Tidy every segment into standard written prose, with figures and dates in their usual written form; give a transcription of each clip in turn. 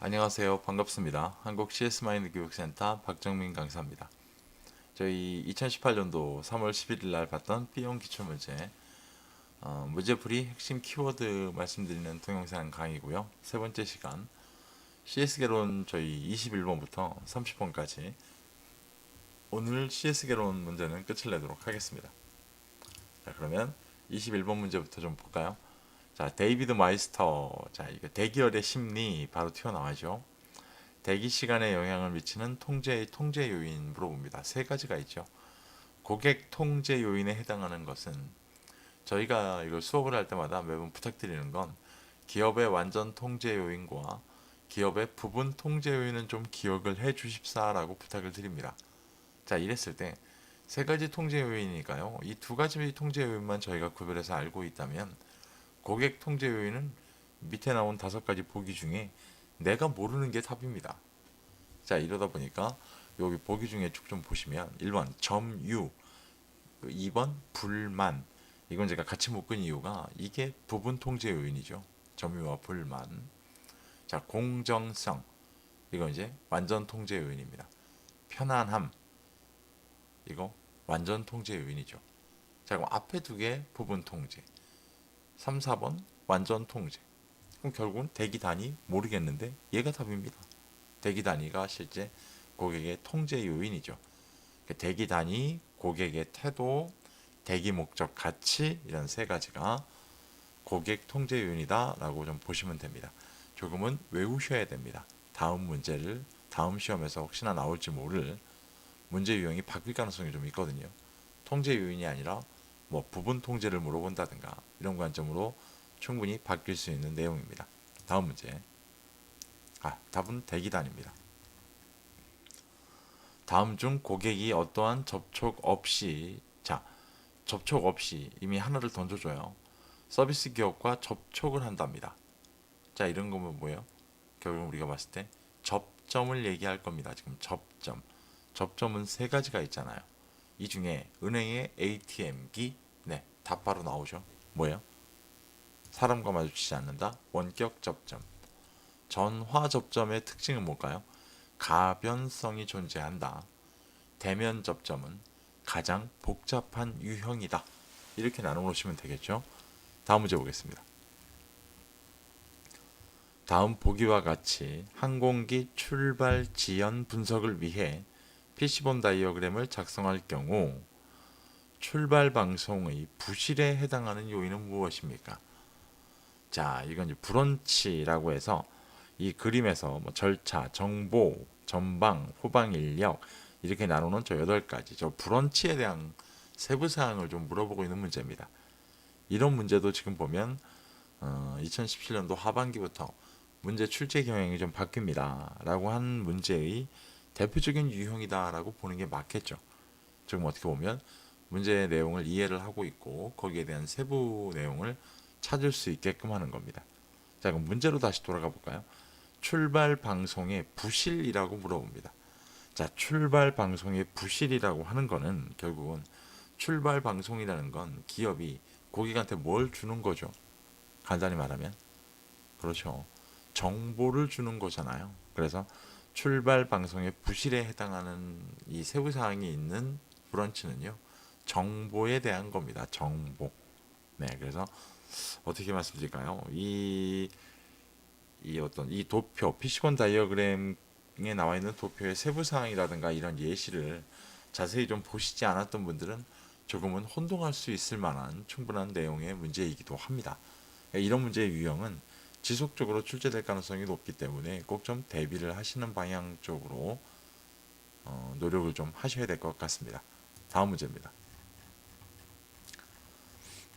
안녕하세요. 반갑습니다. 한국 CS 마인드 교육센터 박정민 강사입니다. 저희 2018년도 3월 11일 날 봤던 B형 기출문제 문제풀이 핵심 키워드 말씀드리는 동영상 강의고요. 세 번째 시간 CS 개론 저희 21번부터 30번까지 오늘 CS 개론 문제는 끝을 내도록 하겠습니다. 자, 그러면 21번 문제부터 좀 볼까요? 자, 데이비드 마이스터. 자, 이거 대기열의 심리 바로 튀어나와죠. 대기 시간에 영향을 미치는 통제 요인 물어봅니다. 세 가지가 있죠. 고객 통제 요인에 해당하는 것은 저희가 이걸 수업을 할 때마다 매번 부탁드리는 건 기업의 완전 통제 요인과 기업의 부분 통제 요인은 좀 기억을 해 주십사라고 부탁을 드립니다. 자, 이랬을 때 세 가지 통제 요인이니까요. 이 두 가지 통제 요인만 저희가 구별해서 알고 있다면 고객 통제 요인은 밑에 나온 다섯 가지 보기 중에 내가 모르는 게 답입니다. 자, 이러다 보니까 여기 보기 중에 쭉 좀 보시면 1번 점유, 2번 불만. 이건 제가 같이 묶은 이유가 이게 부분 통제 요인이죠. 점유와 불만. 자, 공정성. 이건 이제 완전 통제 요인입니다. 편안함. 이거 완전 통제 요인이죠. 자, 그럼 앞에 두 개 부분 통제. 3, 4번 완전 통제. 그럼 결국은 대기 단위 모르겠는데 얘가 답입니다. 대기 단위가 실제 고객의 통제 요인이죠. 대기 단위, 고객의 태도, 대기 목적 가치 이런 세 가지가 고객 통제 요인이다 라고 좀 보시면 됩니다. 조금은 외우셔야 됩니다. 다음 문제를 다음 시험에서 혹시나 나올지 모를 문제 유형이 바뀔 가능성이 좀 있거든요. 통제 요인이 아니라 뭐 부분 통제를 물어본다든가 이런 관점으로 충분히 바뀔 수 있는 내용입니다. 다음 문제. 답은 대기 단위입니다. 다음 중 고객이 어떠한 접촉 없이, 자, 접촉 없이 이미 하나를 던져줘요. 서비스 기업과 접촉을 한답니다. 자, 이런 거면 뭐예요? 결국 우리가 봤을 때 접점을 얘기할 겁니다. 지금 접점. 접점은 세 가지가 있잖아요. 이 중에 은행의 ATM기, 네, 답 바로 나오죠. 뭐예요? 사람과 마주치지 않는다. 원격 접점. 전화 접점의 특징은 뭘까요? 가변성이 존재한다. 대면 접점은 가장 복잡한 유형이다. 이렇게 나눠 놓으시면 되겠죠. 다음 문제 보겠습니다. 다음 보기와 같이 항공기 출발 지연 분석을 위해 PC본 다이어그램을 작성할 경우 출발 방송의 부실에 해당하는 요인은 무엇입니까? 자, 이건 이제 브런치라고 해서 이 그림에서 뭐 절차, 정보, 전방, 후방 인력 이렇게 나누는 저 8가지 저 브런치에 대한 세부 사항을 좀 물어보고 있는 문제입니다. 이런 문제도 지금 보면 2017년도 하반기부터 문제 출제 경향이 좀 바뀝니다. 라고 한 문제의 대표적인 유형이다라고 보는 게 맞겠죠. 지금 어떻게 보면 문제의 내용을 이해를 하고 있고 거기에 대한 세부 내용을 찾을 수 있게끔 하는 겁니다. 자, 그럼 문제로 다시 돌아가 볼까요? 출발 방송의 부실이라고 물어봅니다. 자, 출발 방송의 부실이라고 하는 거는 결국은 출발 방송이라는 건 기업이 고객한테 뭘 주는 거죠? 간단히 말하면 그렇죠. 정보를 주는 거잖아요. 그래서 출발 방송의 부실에 해당하는 이 세부 사항이 있는 브런치는요. 정보에 대한 겁니다. 정보. 네, 그래서 어떻게 말씀드릴까요? 이 도표, 피시본 다이어그램에 나와 있는 도표의 세부 사항이라든가 이런 예시를 자세히 좀 보시지 않았던 분들은 조금은 혼동할 수 있을 만한 충분한 내용의 문제이기도 합니다. 이런 문제의 유형은 지속적으로 출제될 가능성이 높기 때문에 꼭 좀 대비를 하시는 방향 쪽으로 노력을 좀 하셔야 될 것 같습니다. 다음 문제입니다.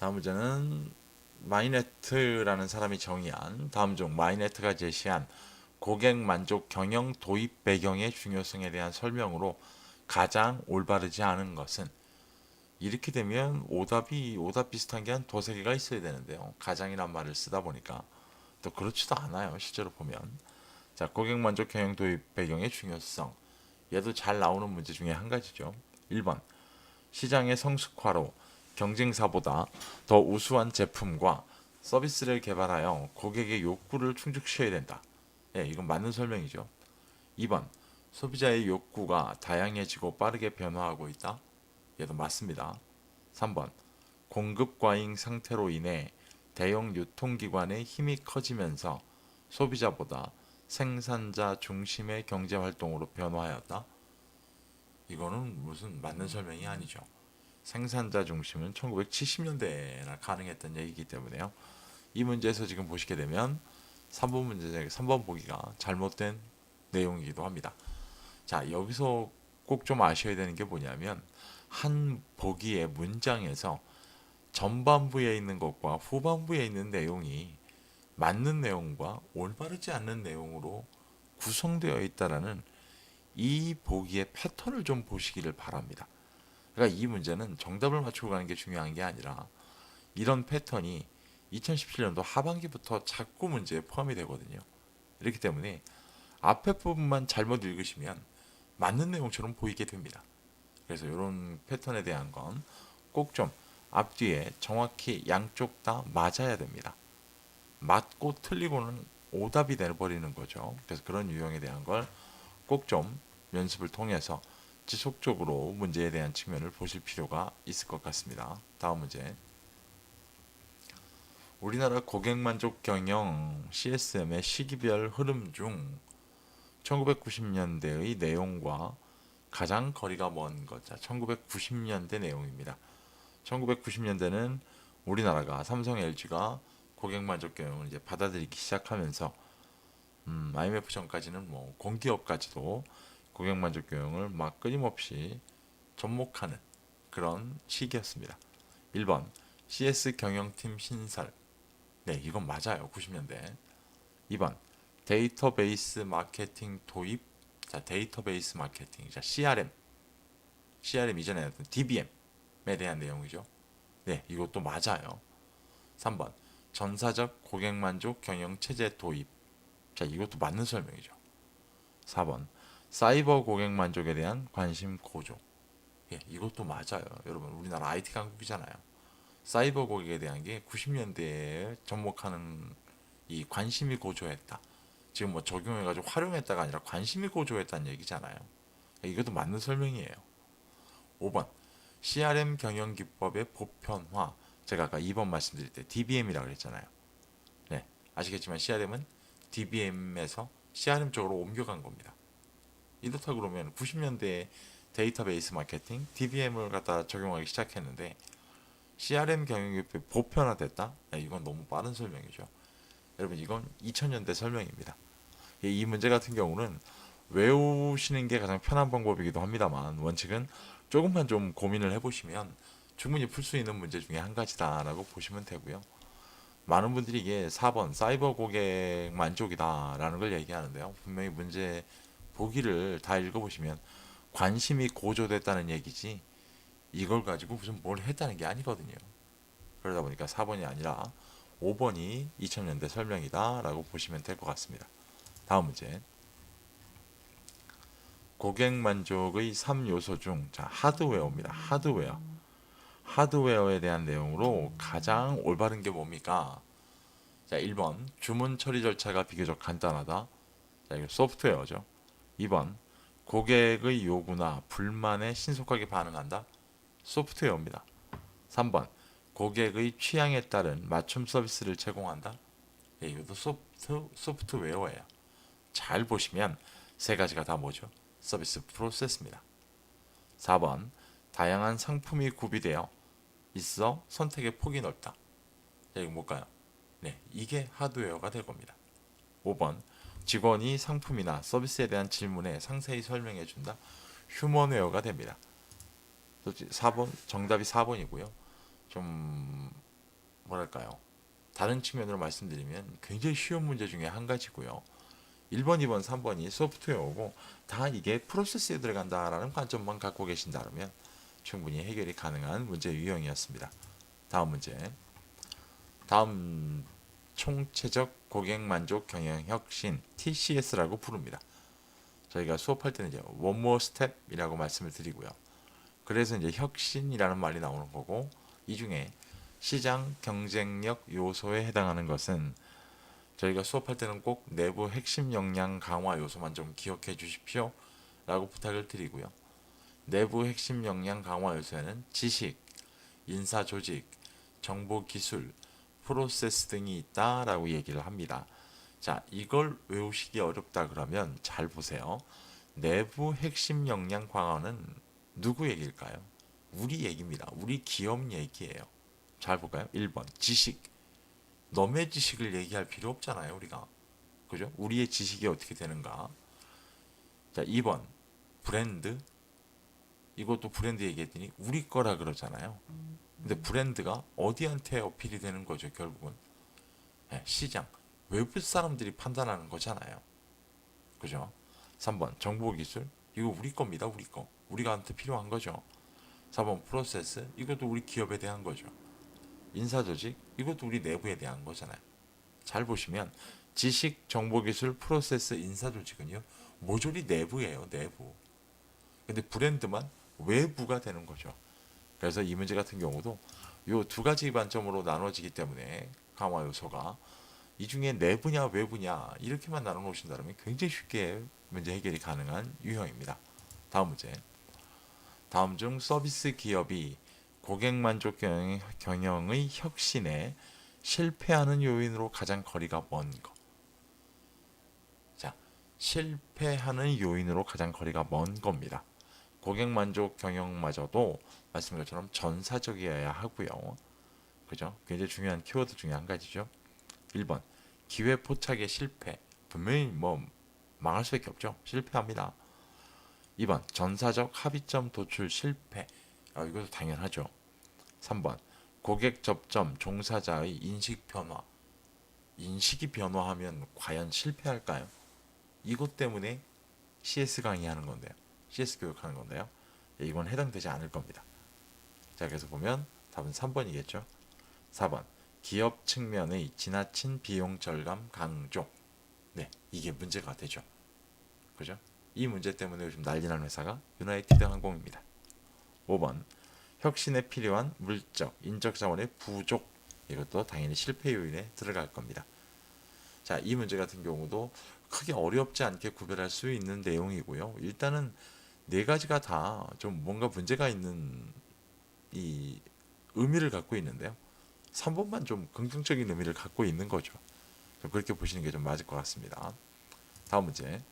다음 문제는 마이네트라는 사람이 정의한 다음 중 마이네트가 제시한 고객 만족 경영 도입 배경의 중요성에 대한 설명으로 가장 올바르지 않은 것은 이렇게 되면 오답 비슷한 게 한 두세 개가 있어야 되는데요. 가장이란 말을 쓰다 보니까 또 그렇지도 않아요. 실제로 보면. 자, 고객 만족 경영 도입 배경의 중요성. 얘도 잘 나오는 문제 중에 한 가지죠. 1번. 시장의 성숙화로 경쟁사보다 더 우수한 제품과 서비스를 개발하여 고객의 욕구를 충족시켜야 된다. 예, 이건 맞는 설명이죠. 2번, 소비자의 욕구가 다양해지고 빠르게 변화하고 있다. 얘도 맞습니다. 3번, 공급 과잉 상태로 인해 대형 유통기관의 힘이 커지면서 소비자보다 생산자 중심의 경제 활동으로 변화하였다. 이거는 무슨 맞는 설명이 아니죠. 생산자 중심은 1970년대나 가능했던 얘기이기 때문에요. 이 문제에서 지금 보시게 되면 3번 문제, 3번 보기가 잘못된 내용이기도 합니다. 자, 여기서 꼭 좀 아셔야 되는 게 뭐냐면 한 보기의 문장에서 전반부에 있는 것과 후반부에 있는 내용이 맞는 내용과 올바르지 않는 내용으로 구성되어 있다라는 이 보기의 패턴을 좀 보시기를 바랍니다. 그러니까 이 문제는 정답을 맞추고 가는 게 중요한 게 아니라 이런 패턴이 2017년도 하반기부터 자꾸 문제에 포함이 되거든요. 이렇기 때문에 앞에 부분만 잘못 읽으시면 맞는 내용처럼 보이게 됩니다. 그래서 이런 패턴에 대한 건 꼭 좀 앞뒤에 정확히 양쪽 다 맞아야 됩니다. 맞고 틀리고는 오답이 되버리는 거죠. 그래서 그런 유형에 대한 걸 꼭 좀 연습을 통해서 지속적으로 문제에 대한 측면을 보실 필요가 있을 것 같습니다. 다음 문제. 우리나라 고객만족 경영 CSM의 시기별 흐름 중 1990년대의 내용과 가장 거리가 먼 것. 자, 1990년대 내용입니다. 1990년대는 우리나라가 삼성, LG가 고객만족 경영을 이제 받아들이기 시작하면서 IMF 전까지는 뭐 공기업까지도 고객만족 경영을 막 끊임없이 접목하는 그런 시기였습니다. 1번 CS 경영팀 신설. 네, 이건 맞아요. 90년대. 2번 데이터베이스 마케팅 도입. 자, 데이터베이스 마케팅. 자, CRM 이전에 했던 DBM에 대한 내용이죠. 네, 이것도 맞아요. 3번 전사적 고객만족 경영 체제 도입. 자, 이것도 맞는 설명이죠. 4번 사이버 고객만족에 대한 관심 고조. 예, 이것도 맞아요. 여러분, 우리나라 IT 강국이잖아요. 사이버 고객에 대한 게 90년대에 접목하는 이 관심이 고조했다. 지금 뭐 적용해가지고 활용했다가 아니라 관심이 고조했다는 얘기잖아요. 이것도 맞는 설명이에요. 5번 CRM 경영 기법의 보편화. 제가 아까 2번 말씀드릴 때 DBM이라고 그랬잖아요. 네, 아시겠지만 CRM은 DBM에서 CRM 쪽으로 옮겨간 겁니다. 이렇다 그러면 90년대에 데이터베이스 마케팅, DBM을 갖다 적용하기 시작했는데 CRM 경영이 보편화됐다? 이건 너무 빠른 설명이죠. 여러분, 이건 2000년대 설명입니다. 이 문제 같은 경우는 외우시는 게 가장 편한 방법이기도 합니다만 원칙은 조금만 좀 고민을 해보시면 충분히 풀 수 있는 문제 중에 한 가지다라고 보시면 되고요. 많은 분들이 이게 4번 사이버 고객 만족이다라는 걸 얘기하는데요. 분명히 문제 보기를 다 읽어보시면 관심이 고조됐다는 얘기지 이걸 가지고 무슨 뭘 했다는 게 아니거든요. 그러다 보니까 4번이 아니라 5번이 2000년대 설명이다 라고 보시면 될 것 같습니다. 다음 문제. 고객 만족의 3요소 중 자, 하드웨어입니다. 하드웨어에 대한 내용으로 가장 올바른 게 뭡니까? 자, 1번 주문 처리 절차가 비교적 간단하다. 자, 이거 소프트웨어죠. 2번 고객의 요구나 불만에 신속하게 반응한다. 소프트웨어입니다. 3번 고객의 취향에 따른 맞춤 서비스를 제공한다. 예, 이것도 소프트웨어예요. 잘 보시면 세 가지가 다 뭐죠? 서비스 프로세스입니다. 4번 다양한 상품이 구비되어 있어 선택의 폭이 넓다. 자, 이거 뭘까요? 네, 이게 하드웨어가 될 겁니다. 5번 직원이 상품이나 서비스에 대한 질문에 상세히 설명해 준다. 휴먼웨어가 됩니다. 4번 정답이 4번이고요. 좀 뭐랄까요? 다른 측면으로 말씀드리면 굉장히 쉬운 문제 중에 한 가지고요. 1번, 2번, 3번이 소프트웨어고 다 이게 프로세스에 들어간다라는 관점만 갖고 계신다면 충분히 해결이 가능한 문제 유형이었습니다. 다음 문제. 다음 총체적 고객 만족 경영 혁신 TCS라고 부릅니다. 저희가 수업할 때는 이제 one more step이라고 말씀을 드리고요. 그래서 이제 혁신이라는 말이 나오는 거고 이 중에 시장 경쟁력 요소에 해당하는 것은 저희가 수업할 때는 꼭 내부 핵심 역량 강화 요소만 좀 기억해 주십시오 라고 부탁을 드리고요. 내부 핵심 역량 강화 요소에는 지식, 인사 조직, 정보 기술, 프로세스 등이 있다라고 얘기를 합니다. 자, 이걸 외우시기 어렵다 그러면 잘 보세요. 내부 핵심 역량 강화는 누구 얘기일까요? 우리 얘기입니다. 우리 기업 얘기예요. 잘 볼까요? 1번 지식. 너의 지식을 얘기할 필요 없잖아요, 우리가. 그죠? 우리의 지식이 어떻게 되는가? 자, 2번 브랜드. 이것도 브랜드 얘기했더니 우리 거라 그러잖아요. 근데 브랜드가 어디한테 어필이 되는 거죠, 결국은? 네, 시장. 외부 사람들이 판단하는 거잖아요. 그죠? 3번 정보기술. 이거 우리 겁니다, 우리 거. 우리가 한테 필요한 거죠. 4번 프로세스. 이것도 우리 기업에 대한 거죠. 인사조직. 이것도 우리 내부에 대한 거잖아요. 잘 보시면 지식, 정보기술, 프로세스, 인사조직은요 모조리 내부예요, 내부. 근데 브랜드만 외부가 되는 거죠. 그래서 이 문제 같은 경우도 요 두 가지 관점으로 나눠지기 때문에 강화 요소가 이 중에 내부냐 외부냐 이렇게만 나눠 놓으신다면 굉장히 쉽게 문제 해결이 가능한 유형입니다. 다음 문제. 다음 중 서비스 기업이 고객 만족 경영의 혁신에 실패하는 요인으로 가장 거리가 먼 것. 자, 실패하는 요인으로 가장 거리가 먼 겁니다. 고객 만족 경영마저도 말씀드린 것처럼 전사적이어야 하고요. 그죠? 굉장히 중요한 키워드 중에 한 가지죠. 1번 기회 포착의 실패. 분명히 뭐 망할 수밖에 없죠. 실패합니다. 2번 전사적 합의점 도출 실패. 이것도 당연하죠. 3번 고객 접점 종사자의 인식 변화. 인식이 변화하면 과연 실패할까요? 이것 때문에 CS 강의하는 건데요. CS 교육하는 건데요. 이건 해당되지 않을 겁니다. 자, 그래서 보면 답은 3번이겠죠. 4번 기업 측면의 지나친 비용 절감 강조. 네, 이게 문제가 되죠. 그죠? 이 문제 때문에 요즘 난리나는 회사가 유나이티드 항공입니다. 5번 혁신에 필요한 물적, 인적 자원의 부족. 이것도 당연히 실패 요인에 들어갈 겁니다. 자, 이 문제 같은 경우도 크게 어렵지 않게 구별할 수 있는 내용이고요. 일단은 네 가지가 다 좀 뭔가 문제가 있는 이 의미를 갖고 있는데요. 3번만 좀 긍정적인 의미를 갖고 있는 거죠. 좀 그렇게 보시는 게 좀 맞을 것 같습니다. 다음 문제.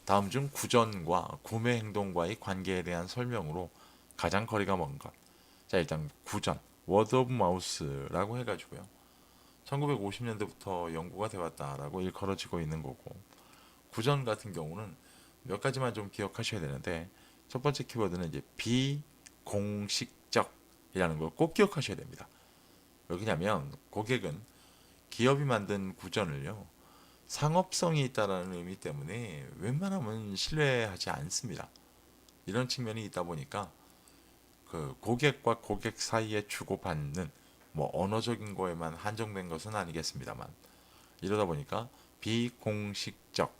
다음 중 구전과 구매 행동과의 관계에 대한 설명으로 가장 거리가 먼 것. 자, 일단 구전, 워드 오브 마우스라고 해가지고요. 1950년대부터 연구가 되었다라고 일컬어지고 있는 거고, 구전 같은 경우는 몇 가지만 좀 기억하셔야 되는데, 첫 번째 키워드는 이제 비공식적이라는 걸 꼭 기억하셔야 됩니다. 왜냐면 고객은 기업이 만든 구전을요 상업성이 있다라는 의미 때문에 웬만하면 신뢰하지 않습니다. 이런 측면이 있다 보니까 그 고객과 고객 사이에 주고받는 뭐 언어적인 거에만 한정된 것은 아니겠습니다만 이러다 보니까 비공식적,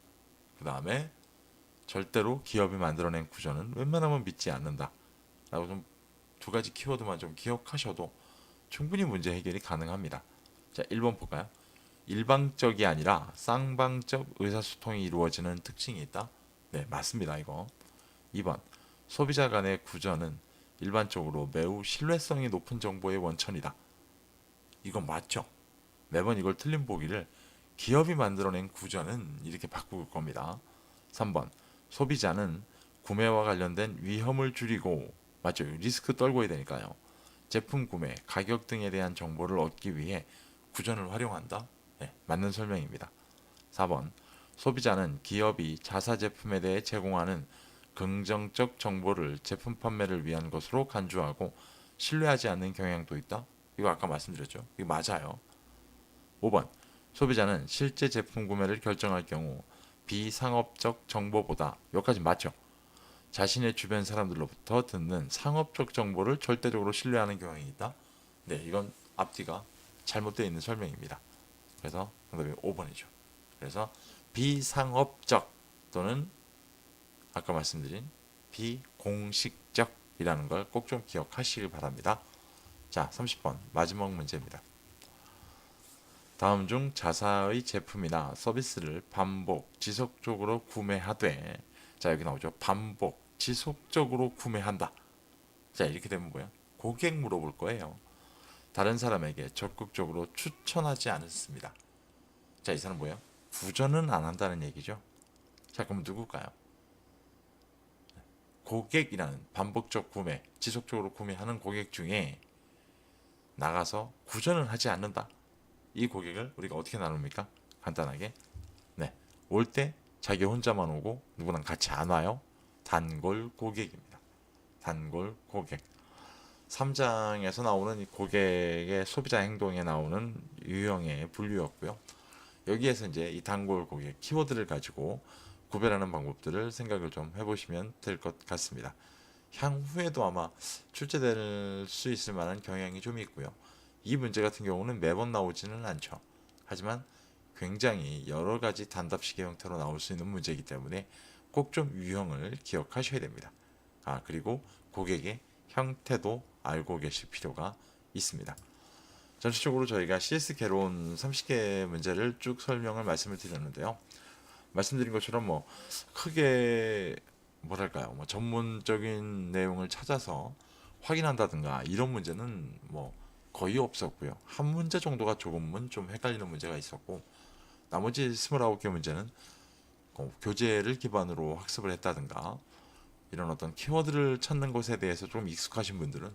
그 다음에 절대로 기업이 만들어낸 구조는 웬만하면 믿지 않는다 라고 좀 두 가지 키워드만 좀 기억하셔도 충분히 문제 해결이 가능합니다. 자, 1번 볼까요? 일방적이 아니라 쌍방적 의사소통이 이루어지는 특징이 있다. 네, 맞습니다. 이거. 2번 소비자 간의 구조는 일반적으로 매우 신뢰성이 높은 정보의 원천이다. 이건 맞죠? 매번 이걸 틀린 보기를 기업이 만들어낸 구조는 이렇게 바꿀 겁니다. 3번 소비자는 구매와 관련된 위험을 줄이고, 맞죠? 리스크 떨고야 되니까요. 제품 구매, 가격 등에 대한 정보를 얻기 위해 구전을 활용한다. 네, 맞는 설명입니다. 4번 소비자는 기업이 자사 제품에 대해 제공하는 긍정적 정보를 제품 판매를 위한 것으로 간주하고 신뢰하지 않는 경향도 있다. 이거 아까 말씀드렸죠. 이거 맞아요. 5번 소비자는 실제 제품 구매를 결정할 경우 비상업적 정보보다, 여기까지 맞죠? 자신의 주변 사람들로부터 듣는 상업적 정보를 절대적으로 신뢰하는 경향이 있다. 네, 이건 앞뒤가 잘못되어 있는 설명입니다. 그래서 정답이 5번이죠. 그래서 비상업적 또는 아까 말씀드린 비공식적이라는 걸 꼭 좀 기억하시길 바랍니다. 자, 30번 마지막 문제입니다. 다음 중 자사의 제품이나 서비스를 반복, 지속적으로 구매하되, 자, 여기 나오죠. 반복, 지속적으로 구매한다. 자, 이렇게 되면 뭐야? 고객 물어볼 거예요. 다른 사람에게 적극적으로 추천하지 않습니다. 자, 이 사람 뭐예요? 부전은 안 한다는 얘기죠. 자, 그럼 누굴까요? 고객이라는 반복적 구매, 지속적으로 구매하는 고객 중에 나가서 구전을 하지 않는다. 이 고객을 우리가 어떻게 나눕니까? 간단하게. 네. 올 때 자기 혼자만 오고 누구랑 같이 안 와요. 단골 고객입니다. 단골 고객. 3장에서 나오는 이 고객의 소비자 행동에 나오는 유형의 분류였고요. 여기에서 이제 이 단골 고객 키워드를 가지고 구별하는 방법들을 생각을 좀 해보시면 될 것 같습니다. 향후에도 아마 출제될 수 있을 만한 경향이 좀 있고요. 이 문제 같은 경우는 매번 나오지는 않죠. 하지만 굉장히 여러 가지 단답식의 형태로 나올 수 있는 문제이기 때문에 꼭 좀 유형을 기억하셔야 됩니다. 그리고 고객의 형태도 알고 계실 필요가 있습니다. 전체적으로 저희가 CS 개론 30개 문제를 쭉 설명을 말씀을 드렸는데요. 말씀드린 것처럼 뭐 크게 뭐랄까요, 뭐 전문적인 내용을 찾아서 확인한다든가 이런 문제는 뭐 거의 없었고요. 한 문제 정도가 조금은 좀 헷갈리는 문제가 있었고, 나머지 29개 문제는 교재를 기반으로 학습을 했다든가 이런 어떤 키워드를 찾는 것에 대해서 좀 익숙하신 분들은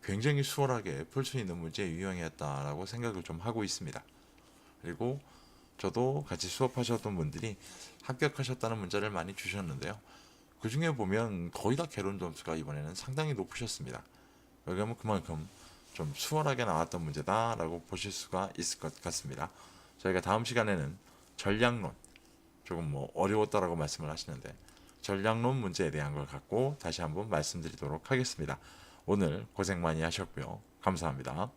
굉장히 수월하게 풀 수 있는 문제의 유형이었다라고 생각을 좀 하고 있습니다. 그리고 저도 같이 수업하셨던 분들이 합격하셨다는 문자를 많이 주셨는데요. 그 중에 보면 거의 다 개론 점수가 이번에는 상당히 높으셨습니다. 여기 하면 그만큼 좀 수월하게 나왔던 문제다라고 보실 수가 있을 것 같습니다. 저희가 다음 시간에는 전략론, 조금 뭐 어려웠다라고 말씀을 하시는데 전략론 문제에 대한 걸 갖고 다시 한번 말씀드리도록 하겠습니다. 오늘 고생 많이 하셨고요. 감사합니다.